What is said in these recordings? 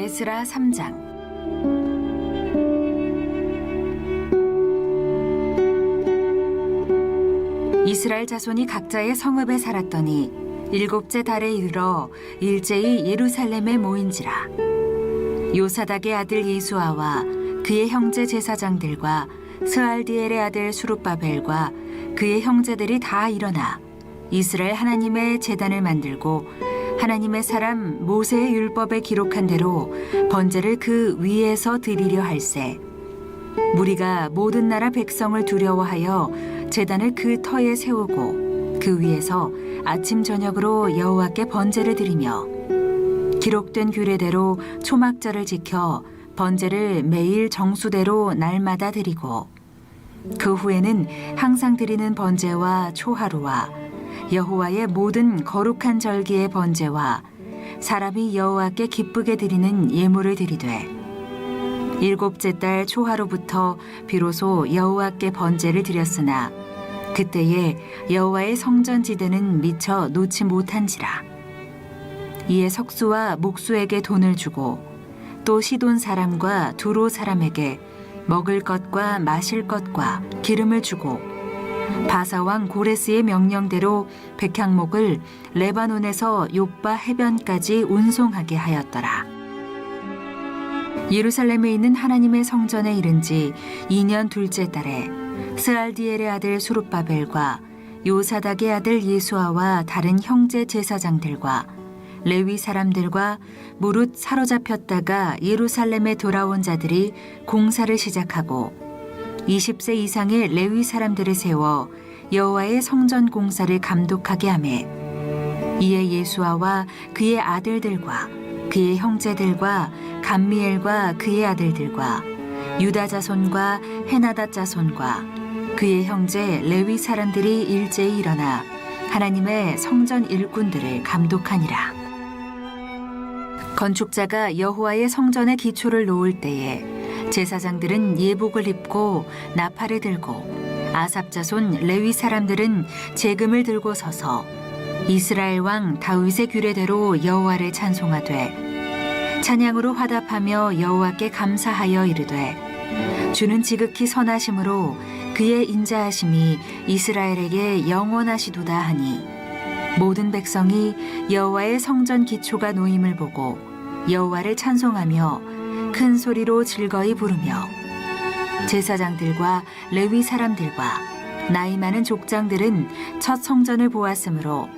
에스라 3장. 이스라엘 자손이 각자의 성읍에 살았더니 일곱째 달에 이르러 일제히 예루살렘에 모인지라. 요사닥의 아들 예수아와 그의 형제 제사장들과 스알디엘의 아들 수룹바벨과 그의 형제들이 다 일어나 이스라엘 하나님의 제단을 만들고 하나님의 사람 모세의 율법에 기록한 대로 번제를 그 위에서 드리려 할세. 무리가 모든 나라 백성을 두려워하여 제단을 그 터에 세우고 그 위에서 아침 저녁으로 여호와께 번제를 드리며 기록된 규례대로 초막절을 지켜 번제를 매일 정수대로 날마다 드리고 그 후에는 항상 드리는 번제와 초하루와 여호와의 모든 거룩한 절기의 번제와 사람이 여호와께 기쁘게 드리는 예물을 드리되 일곱째 달 초하루부터 비로소 여호와께 번제를 드렸으나 그때에 여호와의 성전 지대는 미처 놓지 못한지라. 이에 석수와 목수에게 돈을 주고 또 시돈 사람과 두로 사람에게 먹을 것과 마실 것과 기름을 주고 바사왕 고레스의 명령대로 백향목을 레바논에서 욥바 해변까지 운송하게 하였더라. 예루살렘에 있는 하나님의 성전에 이른 지 2년 둘째 달에 스알디엘의 아들 수룹바벨과 요사닥의 아들 예수아와 다른 형제 제사장들과 레위 사람들과 무릇 사로잡혔다가 예루살렘에 돌아온 자들이 공사를 시작하고 20세 이상의 레위 사람들을 세워 여호와의 성전 공사를 감독하게 하매 이에 예수아와 그의 아들들과 그의 형제들과 감미엘과 그의 아들들과 유다 자손과 헤나닷 자손과 그의 형제 레위 사람들이 일제히 일어나 하나님의 성전 일꾼들을 감독하니라. 건축자가 여호와의 성전의 기초를 놓을 때에 제사장들은 예복을 입고 나팔을 들고 아삽 자손 레위 사람들은 제금을 들고 서서 이스라엘 왕 다윗의 규례대로 여호와를 찬송하되 찬양으로 화답하며 여호와께 감사하여 이르되 주는 지극히 선하심으로 그의 인자하심이 이스라엘에게 영원하시도다 하니 모든 백성이 여호와의 성전 기초가 놓임을 보고 여호와를 찬송하며 큰 소리로 즐거이 부르며 제사장들과 레위 사람들과 나이 많은 족장들은 첫 성전을 보았으므로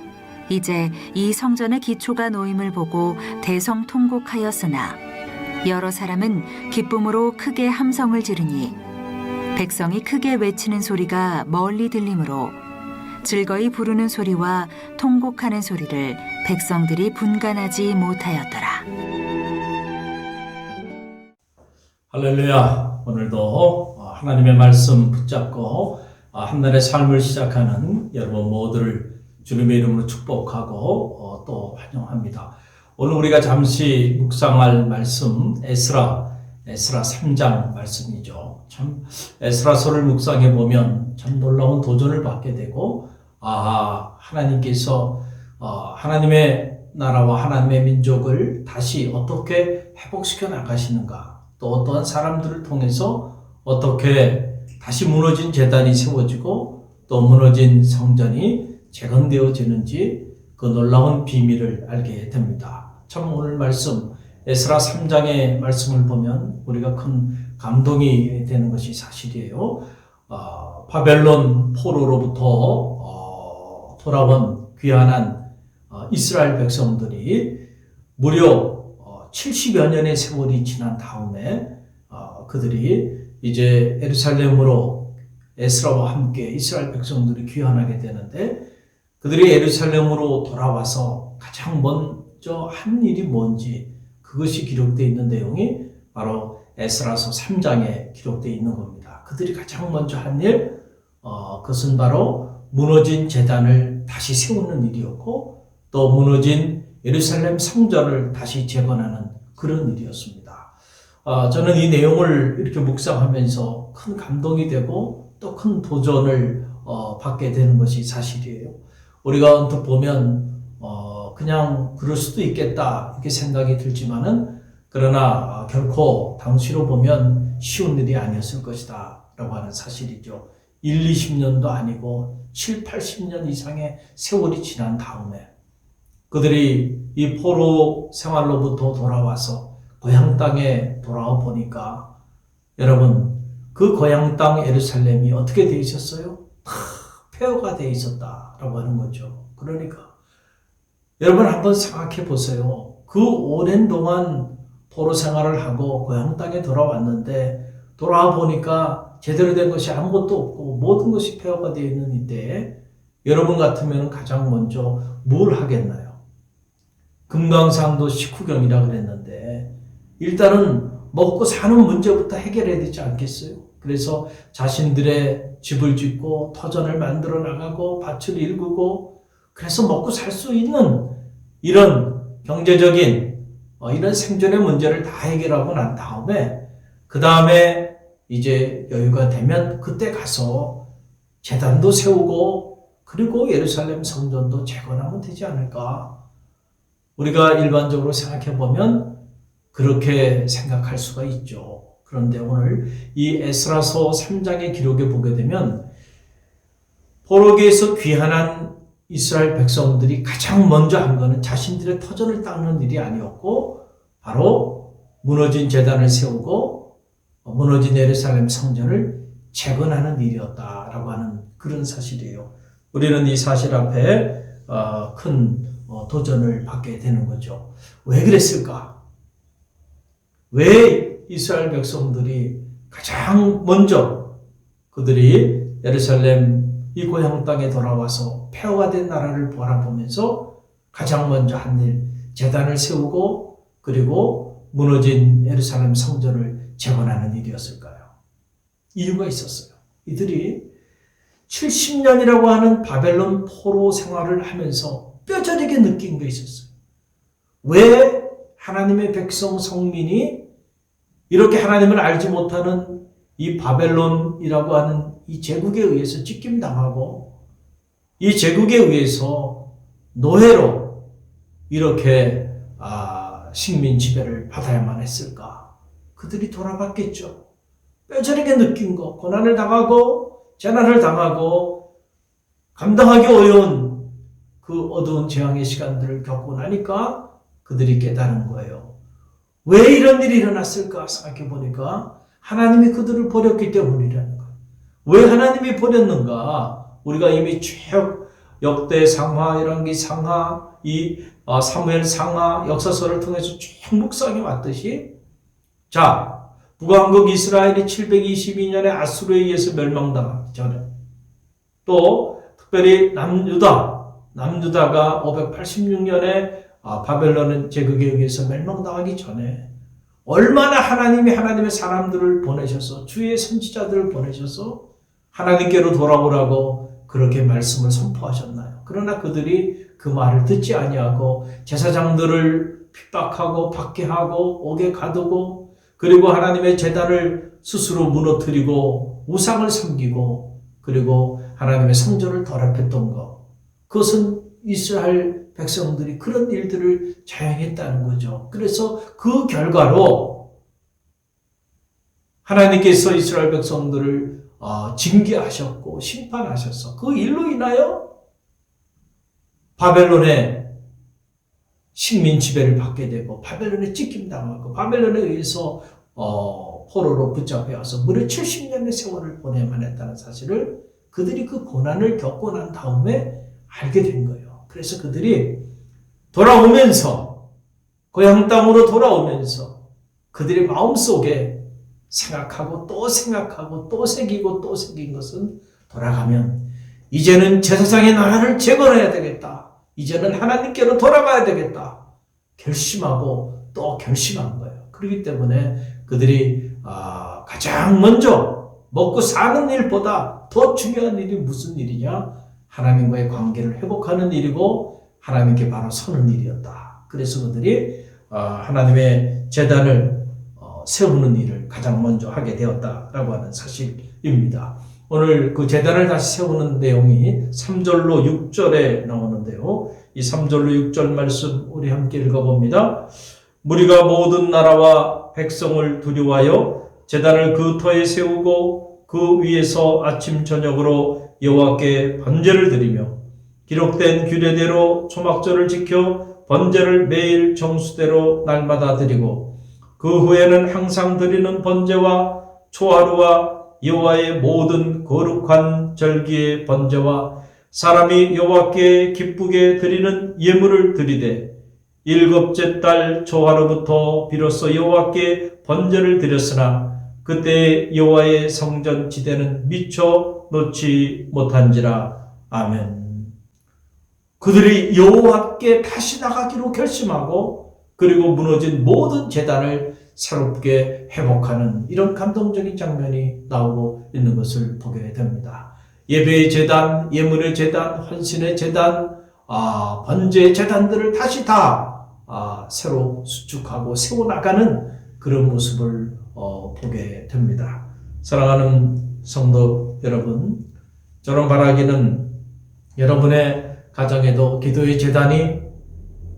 이제 이 성전의 기초가 놓임을 보고 대성통곡하였으나 여러 사람은 기쁨으로 크게 함성을 지르니 백성이 크게 외치는 소리가 멀리 들리므로 즐거이 부르는 소리와 통곡하는 소리를 백성들이 분간하지 못하였더라. 할렐루야. 오늘도 하나님의 말씀 붙잡고 한 날의 삶을 시작하는 여러분 모두를 주님의 이름으로 축복하고 또 환영합니다. 오늘 우리가 잠시 묵상할 말씀 에스라 3장 말씀이죠. 참 에스라서를 묵상해 보면 참 놀라운 도전을 받게 되고 하나님께서 하나님의 나라와 하나님의 민족을 다시 어떻게 회복시켜 나가시는가, 또 어떠한 사람들을 통해서 어떻게 다시 무너진 제단이 세워지고 또 무너진 성전이 재건되어지는지 그 놀라운 비밀을 알게 됩니다. 참 오늘 말씀 에스라 3장의 말씀을 보면 우리가 큰 감동이 되는 것이 사실이에요. 바벨론 포로로부터 돌아온 귀환한 이스라엘 백성들이 무려 70여 년의 세월이 지난 다음에 그들이 이제 예루살렘으로 에스라와 함께 이스라엘 백성들이 귀환하게 되는데 그들이 예루살렘으로 돌아와서 가장 먼저 한 일이 뭔지 그것이 기록되어 있는 내용이 바로 에스라서 3장에 기록되어 있는 겁니다. 그들이 가장 먼저 한 일, 그것은 바로 무너진 제단을 다시 세우는 일이었고 또 무너진 예루살렘 성전을 다시 재건하는 그런 일이었습니다. 저는 이 내용을 이렇게 묵상하면서 큰 감동이 되고 또 큰 도전을 받게 되는 것이 사실이에요. 우리가 언뜻 보면 그냥 그럴 수도 있겠다 이렇게 생각이 들지만은 그러나 결코 당시로 보면 쉬운 일이 아니었을 것이다 라고 하는 사실이죠. 1, 20년도 아니고 7, 80년 이상의 세월이 지난 다음에 그들이 이 포로 생활로부터 돌아와서 고향 땅에 돌아와 보니까 여러분 그 고향 땅 예루살렘이 어떻게 되어 있었어요? 다 폐허가 되어 있었다라고 하는 거죠. 그러니까 여러분 한번 생각해 보세요. 그 오랜 동안 포로 생활을 하고 고향 땅에 돌아왔는데 돌아와 보니까 제대로 된 것이 아무것도 없고 모든 것이 폐허가 되어 있는 이때에 여러분 같으면 가장 먼저 뭘 하겠나요? 금강산도 식후경이라 그랬는데 일단은 먹고 사는 문제부터 해결해야 되지 않겠어요? 그래서 자신들의 집을 짓고 터전을 만들어 나가고 밭을 일구고 그래서 먹고 살 수 있는 이런 경제적인 이런 생존의 문제를 다 해결하고 난 다음에 그 다음에 이제 여유가 되면 그때 가서 제단도 세우고 그리고 예루살렘 성전도 재건하면 되지 않을까? 우리가 일반적으로 생각해 보면 그렇게 생각할 수가 있죠. 그런데 오늘 이 에스라서 3장의 기록에 보게 되면 포로기에서 귀환한 이스라엘 백성들이 가장 먼저 한 것은 자신들의 터전을 닦는 일이 아니었고 바로 무너진 제단을 세우고 무너진 예루살렘 성전을 재건하는 일이었다라고 하는 그런 사실이에요. 우리는 이 사실 앞에 큰 도전을 받게 되는 거죠. 왜 그랬을까? 왜 이스라엘 백성들이 가장 먼저 그들이 예루살렘 이 고향 땅에 돌아와서 폐허가 된 나라를 바라보면서 가장 먼저 한 일, 제단을 세우고 그리고 무너진 예루살렘 성전을 재건하는 일이었을까요? 이유가 있었어요. 이들이 70년이라고 하는 바벨론 포로 생활을 하면서 뼈저리게 느낀 게 있었어요. 왜 하나님의 백성 성민이 이렇게 하나님을 알지 못하는 이 바벨론이라고 하는 이 제국에 의해서 찢김당하고 이 제국에 의해서 노예로 이렇게 식민 지배를 받아야만 했을까? 그들이 돌아봤겠죠. 뼈저리게 느낀 거, 고난을 당하고 재난을 당하고 감당하기 어려운 그 어두운 재앙의 시간들을 겪고 나니까 그들이 깨달은 거예요. 왜 이런 일이 일어났을까 생각해 보니까 하나님이 그들을 버렸기 때문이라는 거예요. 왜 하나님이 버렸는가? 우리가 이미 쭉 역대 상하, 열왕기 상하, 이 사무엘 상하 역사서를 통해서 쭉 묵상해 왔듯이 자, 북왕국 이스라엘이 722년에 아수르에 의해서 멸망당하기 전에 또 특별히 남유다가 586년에 바벨론 제국에 의해서 멸망당하기 전에 얼마나 하나님의 사람들을 보내셔서 주의 선지자들을 보내셔서 하나님께로 돌아오라고 그렇게 말씀을 선포하셨나요? 그러나 그들이 그 말을 듣지 아니하고 제사장들을 핍박하고 박해하고 옥에 가두고 그리고 하나님의 제단을 스스로 무너뜨리고 우상을 섬기고 그리고 하나님의 성전을 더럽혔던 것, 그것은 이스라엘 백성들이 그런 일들을 자행했다는 거죠. 그래서 그 결과로 하나님께서 이스라엘 백성들을 징계하셨고 심판하셔서 그 일로 인하여 바벨론의 식민 지배를 받게 되고 바벨론에 찢김당하고 바벨론에 의해서 포로로 붙잡혀와서 무려 70년의 세월을 보내야만 했다는 사실을 그들이 그 고난을 겪고 난 다음에 알게 된 거예요. 그래서 그들이 돌아오면서 고향 땅으로 돌아오면서 그들의 마음속에 생각하고 또 생각하고 또 새기고 또 새긴 것은 돌아가면 이제는 제사장의 나라를 재건해야 되겠다. 이제는 하나님께로 돌아가야 되겠다. 결심하고 또 결심한 거예요. 그렇기 때문에 그들이 가장 먼저 먹고 사는 일보다 더 중요한 일이 무슨 일이냐? 하나님과의 관계를 회복하는 일이고 하나님께 바로 서는 일이었다. 그래서 그들이 하나님의 제단을 세우는 일을 가장 먼저 하게 되었다라고 하는 사실입니다. 오늘 그 제단을 다시 세우는 내용이 3절로 6절에 나오는데요. 이 3절로 6절 말씀 우리 함께 읽어봅니다. 무리가 모든 나라와 백성을 두려워하여 제단을 그 터에 세우고 그 위에서 아침 저녁으로 여호와께 번제를 드리며 기록된 규례대로 초막절을 지켜 번제를 매일 정수대로 날마다 드리고 그 후에는 항상 드리는 번제와 초하루와 여호와의 모든 거룩한 절기의 번제와 사람이 여호와께 기쁘게 드리는 예물을 드리되 일곱째 달 초하루부터 비로소 여호와께 번제를 드렸으나 그때 여호와의 성전 지대는 미처 놓지 못한지라. 아멘. 그들이 여호와께 다시 나가기로 결심하고 그리고 무너진 모든 제단을 새롭게 회복하는 이런 감동적인 장면이 나오고 있는 것을 보게 됩니다. 예배의 제단, 예물의 제단, 헌신의 제단, 번제의 제단들을 다시 다 새로 수축하고 세워나가는 그런 모습을 보게 됩니다. 사랑하는 성도 여러분, 저는 바라기는 여러분의 가정에도 기도의 제단이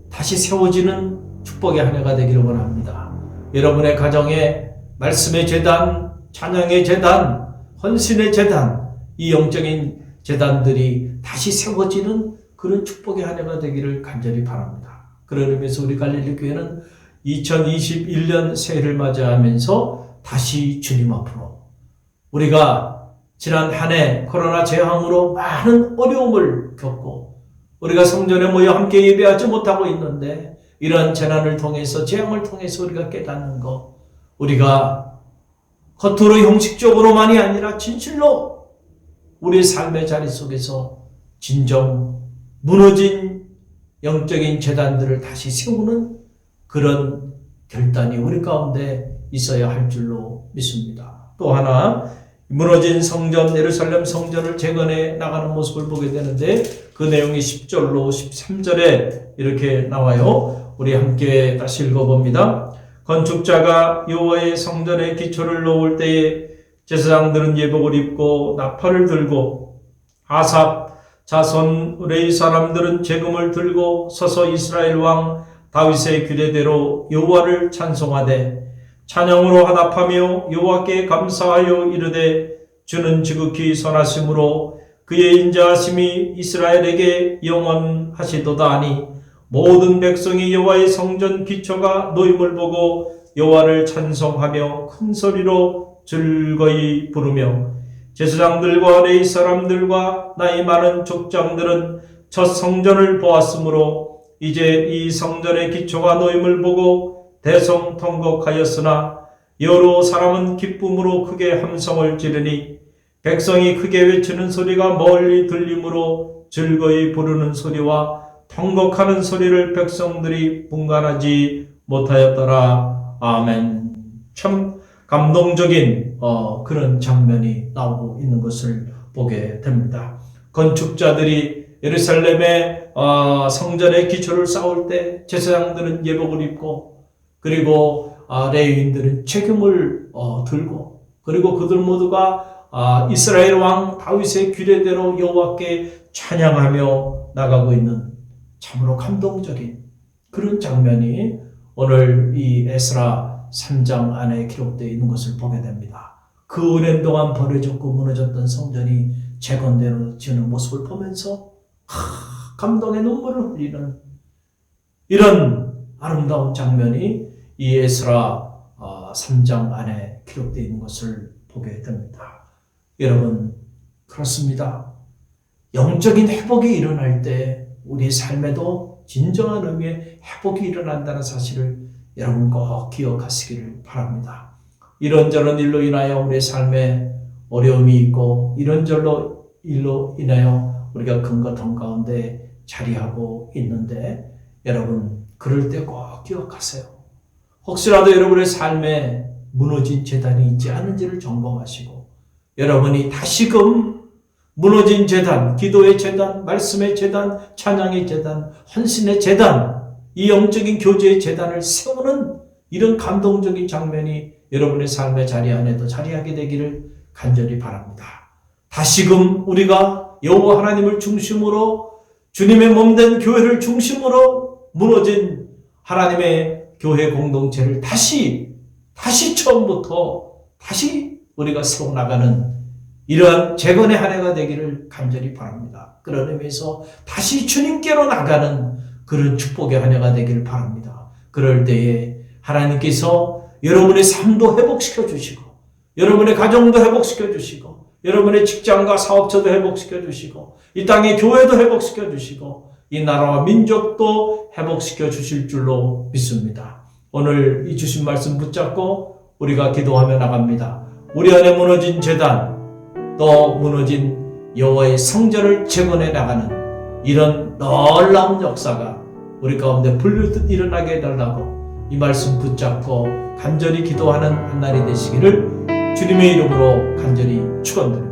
다시 세워지는 축복의 한 해가 되기를 원합니다. 여러분의 가정에 말씀의 제단, 찬양의 제단, 헌신의 제단, 이 영적인 제단들이 다시 세워지는 그런 축복의 한 해가 되기를 간절히 바랍니다. 그런 의미에서 우리 갈릴리 교회는 2021년 새해를 맞이하면서 다시 주님 앞으로 우리가 지난 한 해 코로나 재앙으로 많은 어려움을 겪고 우리가 성전에 모여 함께 예배하지 못하고 있는데 이러한 재난을 통해서 재앙을 통해서 우리가 깨닫는 것, 우리가 겉으로 형식적으로만이 아니라 진실로 우리의 삶의 자리 속에서 진정 무너진 영적인 제단들을 다시 세우는 그런 결단이 우리 가운데 있어야 할 줄로 믿습니다. 또 하나, 무너진 성전, 예루살렘 성전을 재건해 나가는 모습을 보게 되는데 그 내용이 10절로 13절에 이렇게 나와요. 우리 함께 다시 읽어봅니다. 건축자가 여호와의 성전에 기초를 놓을 때에 제사장들은 예복을 입고 나팔을 들고 아삽 자손 레위 사람들은 제금을 들고 서서 이스라엘 왕 다윗의 규례대로 여호와를 찬송하되 찬양으로 화답하며 여호와께 감사하여 이르되 주는 지극히 선하심으로 그의 인자하심이 이스라엘에게 영원하시도다 하니 모든 백성이 여호와의 성전 기초가 놓임을 보고 여호와를 찬송하며 큰 소리로 즐거이 부르며 제사장들과 레위 사람들과 나이 많은 족장들은 첫 성전을 보았으므로 이제 이 성전의 기초가 놓임을 보고 대성통곡하였으나 여러 사람은 기쁨으로 크게 함성을 지르니 백성이 크게 외치는 소리가 멀리 들림으로 즐거이 부르는 소리와 통곡하는 소리를 백성들이 분간하지 못하였더라. 아멘. 참 감동적인 그런 장면이 나오고 있는 것을 보게 됩니다. 건축자들이 예루살렘의 성전의 기초를 쌓을 때 제사장들은 예복을 입고 그리고 레위인들은 책임을 들고 그리고 그들 모두가 이스라엘 왕 다윗의 규례대로 여호와께 찬양하며 나가고 있는 참으로 감동적인 그런 장면이 오늘 이 에스라 3장 안에 기록되어 있는 것을 보게 됩니다. 그 오랜 동안 버려졌고 무너졌던 성전이 재건되어지는 모습을 보면서 감동의 눈물을 흘리는 이런 아름다운 장면이 이 에스라 3장 안에 기록되어 있는 것을 보게 됩니다. 여러분, 그렇습니다. 영적인 회복이 일어날 때 우리의 삶에도 진정한 의미의 회복이 일어난다는 사실을 여러분 꼭 기억하시기를 바랍니다. 이런저런 일로 인하여 우리의 삶에 어려움이 있고 이런저런 일로 인하여 우리가 근거통 가운데 자리하고 있는데 여러분 그럴 때 꼭 기억하세요. 혹시라도 여러분의 삶에 무너진 제단이 있지 않은지를 점검하시고 여러분이 다시금 무너진 제단, 기도의 제단, 말씀의 제단, 찬양의 제단, 헌신의 제단, 이 영적인 교제의 제단을 세우는 이런 감동적인 장면이 여러분의 삶의 자리 안에도 자리하게 되기를 간절히 바랍니다. 다시금 우리가 여호와 하나님을 중심으로 주님의 몸된 교회를 중심으로 무너진 하나님의 교회 공동체를 다시 처음부터 우리가 세워나가는 이러한 재건의 한 해가 되기를 간절히 바랍니다. 그런 의미에서 다시 주님께로 나가는 그런 축복의 한 해가 되기를 바랍니다. 그럴 때에 하나님께서 여러분의 삶도 회복시켜 주시고, 여러분의 가정도 회복시켜 주시고, 여러분의 직장과 사업처도 회복시켜 주시고, 이 땅의 교회도 회복시켜 주시고, 이 나라와 민족도 회복시켜 주실 줄로 믿습니다. 오늘 이 주신 말씀 붙잡고 우리가 기도하며 나갑니다. 우리 안에 무너진 제단, 또 무너진 여호와의 성전을 재건해 나가는 이런 놀라운 역사가 우리 가운데 불르듯 일어나게 해달라고 이 말씀 붙잡고 간절히 기도하는 한 날이 되시기를 주님의 이름으로 간절히 축원드립니다.